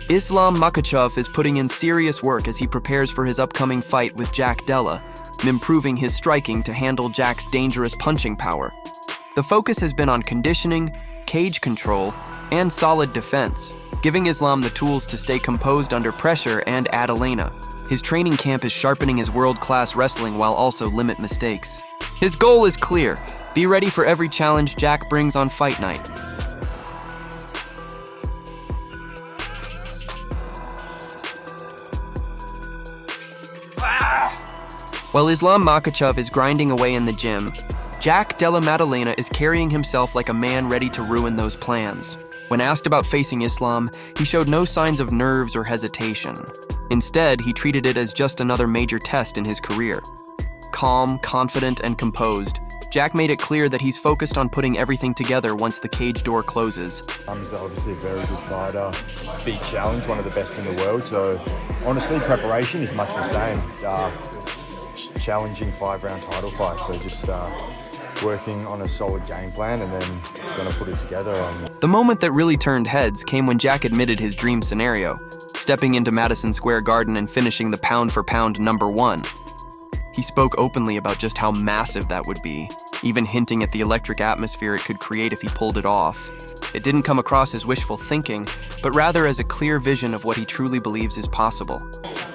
Islam Makhachev is putting in serious work as he prepares for his upcoming fight with Jack Della, improving his striking to handle Jack's dangerous punching power. The focus has been on conditioning, cage control, and solid defense, giving Islam the tools to stay composed under pressure and Maddalena. His training camp is sharpening his world-class wrestling while also limit mistakes. His goal is clear: be ready for every challenge Jack brings on fight night. While Islam Makhachev is grinding away in the gym, Jack Della Maddalena is carrying himself like a man ready to ruin those plans. When asked about facing Islam, he showed no signs of nerves or hesitation. Instead, he treated it as just another major test in his career. Calm, confident, and composed, Jack made it clear that he's focused on putting everything together once the cage door closes. He's obviously a very good fighter, big challenge, one of the best in the world, so honestly, preparation is much the same. Challenging 5-round title fight, so just working on a solid game plan and then going to put it together. The moment that really turned heads came when Jack admitted his dream scenario, stepping into Madison Square Garden and finishing the pound-for-pound #1. He spoke openly about just how massive that would be, even hinting at the electric atmosphere it could create if he pulled it off. It didn't come across as wishful thinking, but rather as a clear vision of what he truly believes is possible.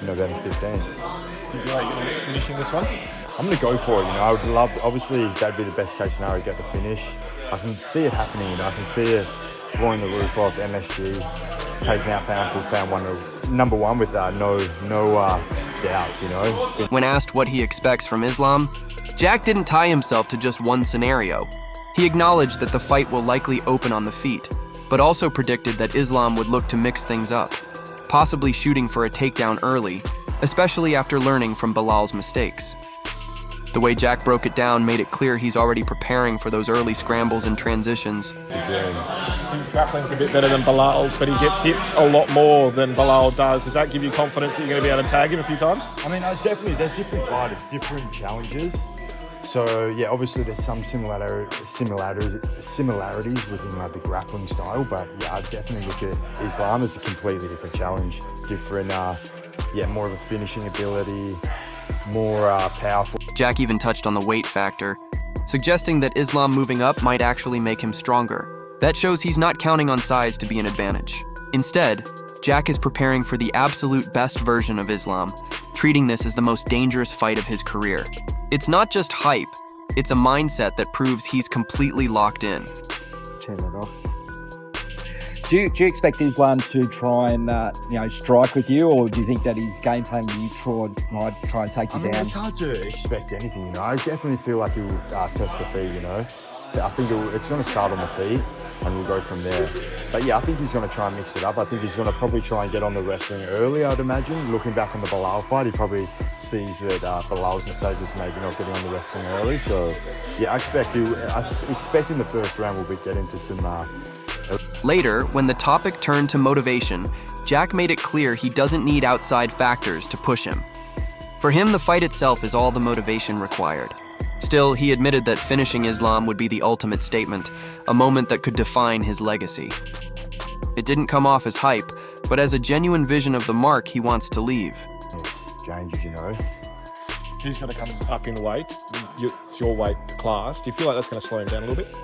November 15th. Do you feel like you're finishing this one? I'm going to go for it, I would love, obviously that'd be the best case scenario, get the finish. I can see it happening, I can see it blowing the roof off MSG, taking out pound-for-pound #1 with no doubts, When asked what he expects from Islam, Jack didn't tie himself to just one scenario. He acknowledged that the fight will likely open on the feet, but also predicted that Islam would look to mix things up, possibly shooting for a takedown early, especially after learning from Bilal's mistakes. The way Jack broke it down made it clear he's already preparing for those early scrambles and transitions. His grappling's a bit better than Bilal's, but he gets hit a lot more than Bilal does. Does that give you confidence that you're going to be able to tag him a few times? I mean, definitely, they're different fighters, different challenges. So yeah, obviously there's some similarities within the grappling style, but yeah, I definitely look at Islam as a completely different challenge, more of a finishing ability, more powerful. Jack even touched on the weight factor, suggesting that Islam moving up might actually make him stronger. That shows he's not counting on size to be an advantage. Instead, Jack is preparing for the absolute best version of Islam, treating this as the most dangerous fight of his career. It's not just hype, it's a mindset that proves he's completely locked in. Turn that off. Do you expect Islam to try and strike with you, or do you think that his game plan with you might try and take you down? It's hard to expect anything, I definitely feel like he will test the feet, I think it's going to start on the feet and we'll go from there. But yeah, I think he's going to try and mix it up. I think he's going to probably try and get on the wrestling early, I'd imagine. Looking back on the Bilal fight, he probably sees that Bilal's mistake was maybe not getting on the wrestling early. So yeah, I expect in the first round we'll get into some... Later, when the topic turned to motivation, Jack made it clear he doesn't need outside factors to push him. For him, the fight itself is all the motivation required. Still, he admitted that finishing Islam would be the ultimate statement, a moment that could define his legacy. It didn't come off as hype, but as a genuine vision of the mark he wants to leave. It's changes, He's going to come up in weight, your weight class. Do you feel like that's going to slow him down a little bit?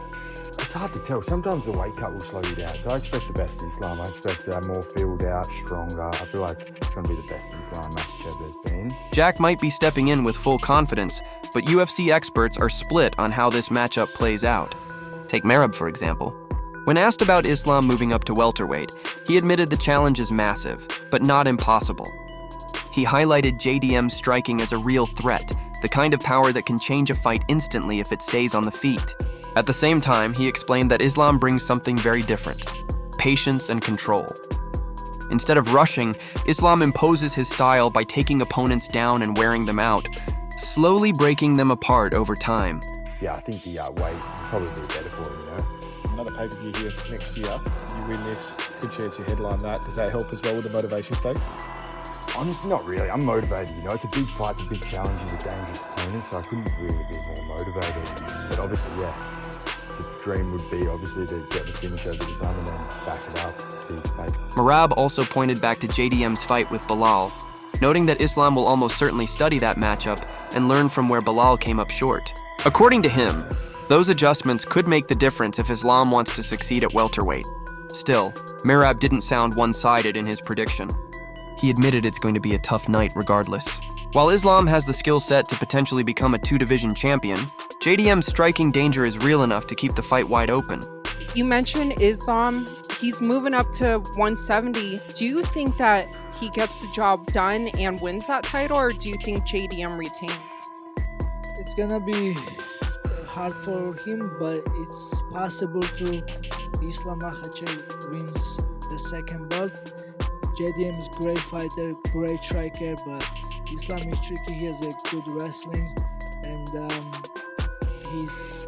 It's hard to tell. Sometimes the weight cut will slow you down. So I expect the best Islam. I expect more filled out, stronger. I feel like it's going to be the best Islam Makhachev has been. Jack might be stepping in with full confidence, but UFC experts are split on how this matchup plays out. Take Merab, for example. When asked about Islam moving up to welterweight, he admitted the challenge is massive, but not impossible. He highlighted JDM's striking as a real threat, the kind of power that can change a fight instantly if it stays on the feet. At the same time, he explained that Islam brings something very different: patience and control. Instead of rushing, Islam imposes his style by taking opponents down and wearing them out, slowly breaking them apart over time. Yeah, I think the weight would probably be better for him, you know. Another pay-per-view here next year. You win this, good chance you headline that. Does that help as well with the motivation stakes? Honestly, not really. I'm motivated, you know. It's a big fight, it's a big challenge, he's a dangerous opponent, so I couldn't really be more motivated. But obviously, yeah, the dream would be obviously to get the finish over Islam and then back it up. Merab also pointed back to JDM's fight with Belal, noting that Islam will almost certainly study that matchup and learn from where Belal came up short. According to him, those adjustments could make the difference if Islam wants to succeed at welterweight. Still, Merab didn't sound one-sided in his prediction. He admitted it's going to be a tough night regardless. While Islam has the skill set to potentially become a two-division champion, JDM's striking danger is real enough to keep the fight wide open. You mentioned Islam. He's moving up to 170. Do you think that he gets the job done and wins that title, or do you think JDM retains? It's gonna be hard for him, but it's possible to Islam Makhachev wins the second belt. JDM is great fighter, great striker, but Islam is tricky. He has a good wrestling, and he's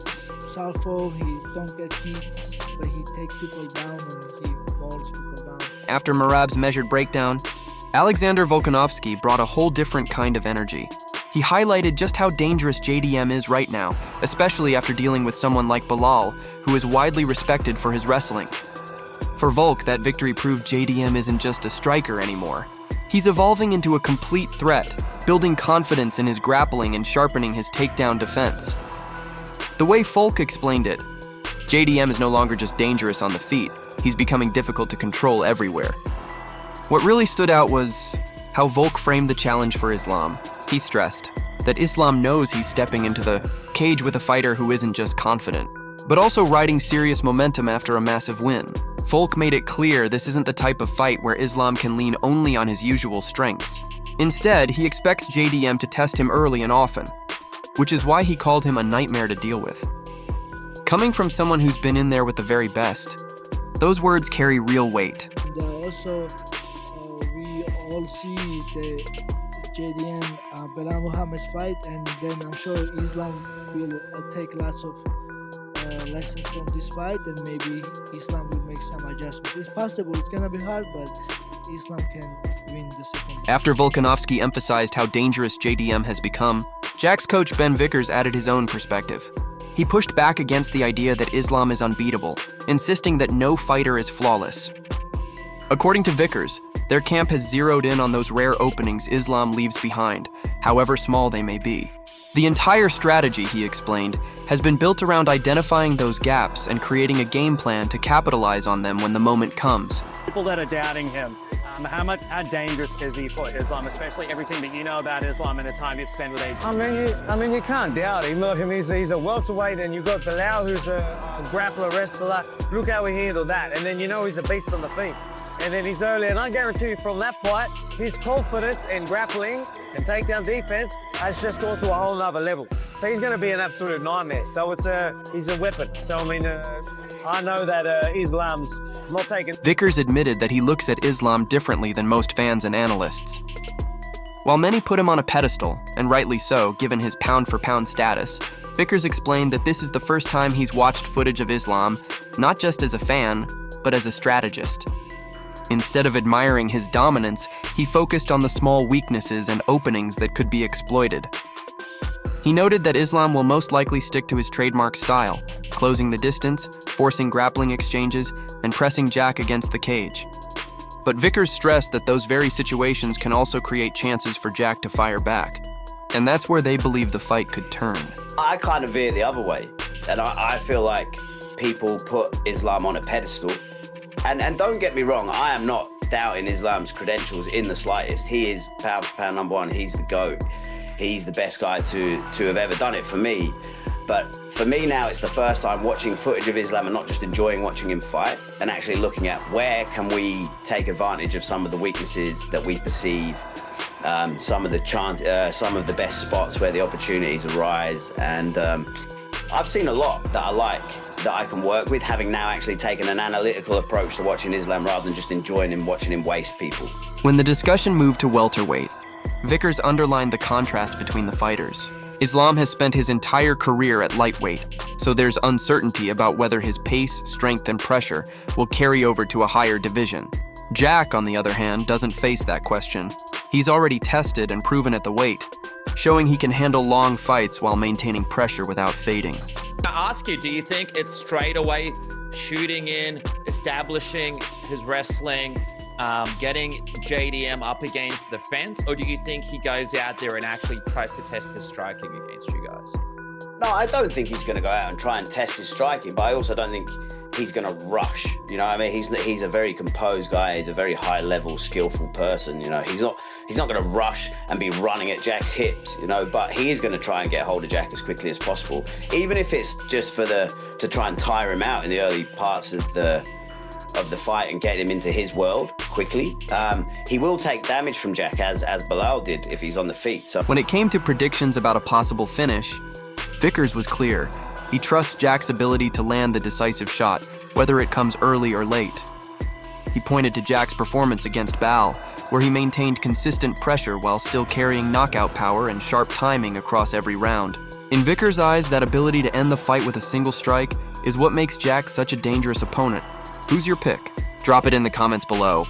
southpaw. He don't get hits, but he takes people down and he mauls people down. After Merab's measured breakdown, Alexander Volkanovski brought a whole different kind of energy. He highlighted just how dangerous JDM is right now, especially after dealing with someone like Belal, who is widely respected for his wrestling. For Volk, that victory proved JDM isn't just a striker anymore. He's evolving into a complete threat, building confidence in his grappling and sharpening his takedown defense. The way Volk explained it, JDM is no longer just dangerous on the feet, he's becoming difficult to control everywhere. What really stood out was how Volk framed the challenge for Islam. He stressed that Islam knows he's stepping into the cage with a fighter who isn't just confident, but also riding serious momentum after a massive win. Volk made it clear this isn't the type of fight where Islam can lean only on his usual strengths. Instead, he expects JDM to test him early and often, which is why he called him a nightmare to deal with. Coming from someone who's been in there with the very best, those words carry real weight. And also, we all see the JDM Belal Muhammad's fight, and then I'm sure Islam will take lots of lessons from this fight, and maybe Islam will make some adjustments. It's possible, it's gonna be hard, but Islam can win the second. After Volkanovski emphasized how dangerous JDM has become, Jack's coach Ben Vickers added his own perspective. He pushed back against the idea that Islam is unbeatable, insisting that no fighter is flawless. According to Vickers, their camp has zeroed in on those rare openings Islam leaves behind, however small they may be. The entire strategy, he explained, has been built around identifying those gaps and creating a game plan to capitalize on them when the moment comes. People that are doubting him, how dangerous is he for Islam, especially everything that you know about Islam and the time you've spent with him? I mean, you can't doubt him. Look, I mean, he's a welterweight, and you've got Belal, who's a grappler, wrestler. Look how he handled that. And then you know he's a beast on the feet. And then he's early, and I guarantee you from that fight, his confidence in grappling and takedown defense has just gone to a whole nother level. So he's going to be an absolute nightmare. So he's a weapon. So I mean, I know that Islam's not taking. Vickers admitted that he looks at Islam differently than most fans and analysts. While many put him on a pedestal, and rightly so, given his pound-for-pound status, Vickers explained that this is the first time he's watched footage of Islam, not just as a fan, but as a strategist. Instead of admiring his dominance, he focused on the small weaknesses and openings that could be exploited. He noted that Islam will most likely stick to his trademark style, closing the distance, forcing grappling exchanges, and pressing Jack against the cage. But Vickers stressed that those very situations can also create chances for Jack to fire back. And that's where they believe the fight could turn. I kind of veer the other way, and I feel like people put Islam on a pedestal. And don't get me wrong, I am not doubting Islam's credentials in the slightest. He is pound for pound number one. He's the GOAT. He's the best guy to have ever done it for me. But For me now, it's the first time watching footage of Islam and not just enjoying watching him fight, and actually looking at where can we take advantage of some of the weaknesses that we perceive, some of the best spots where the opportunities arise. And I've seen a lot that I like, that I can work with, having now actually taken an analytical approach to watching Islam rather than just enjoying him, watching him waste people. When the discussion moved to welterweight, Vickers underlined the contrast between the fighters. Islam has spent his entire career at lightweight, so there's uncertainty about whether his pace, strength, and pressure will carry over to a higher division. Jack, on the other hand, doesn't face that question. He's already tested and proven at the weight, showing he can handle long fights while maintaining pressure without fading. I ask you, do you think it's straight away shooting in, establishing his wrestling, getting JDM up against the fence, or do you think he goes out there and actually tries to test his striking against you guys? No, I don't think he's going to go out and try and test his striking, but I also don't think he's going to rush. You know what I mean? He's a very composed guy. He's a very high-level, skillful person. You know, he's not going to rush and be running at Jack's hips. You know, but he is going to try and get hold of Jack as quickly as possible, even if it's just to try and tire him out in the early parts of the fight and get him into his world quickly. He will take damage from Jack as Belal did if he's on the feet. So when it came to predictions about a possible finish, Vickers was clear. He trusts Jack's ability to land the decisive shot, whether it comes early or late. He pointed to Jack's performance against Bal, where he maintained consistent pressure while still carrying knockout power and sharp timing across every round. In Vickers' eyes, that ability to end the fight with a single strike is what makes Jack such a dangerous opponent. Who's your pick? Drop it in the comments below.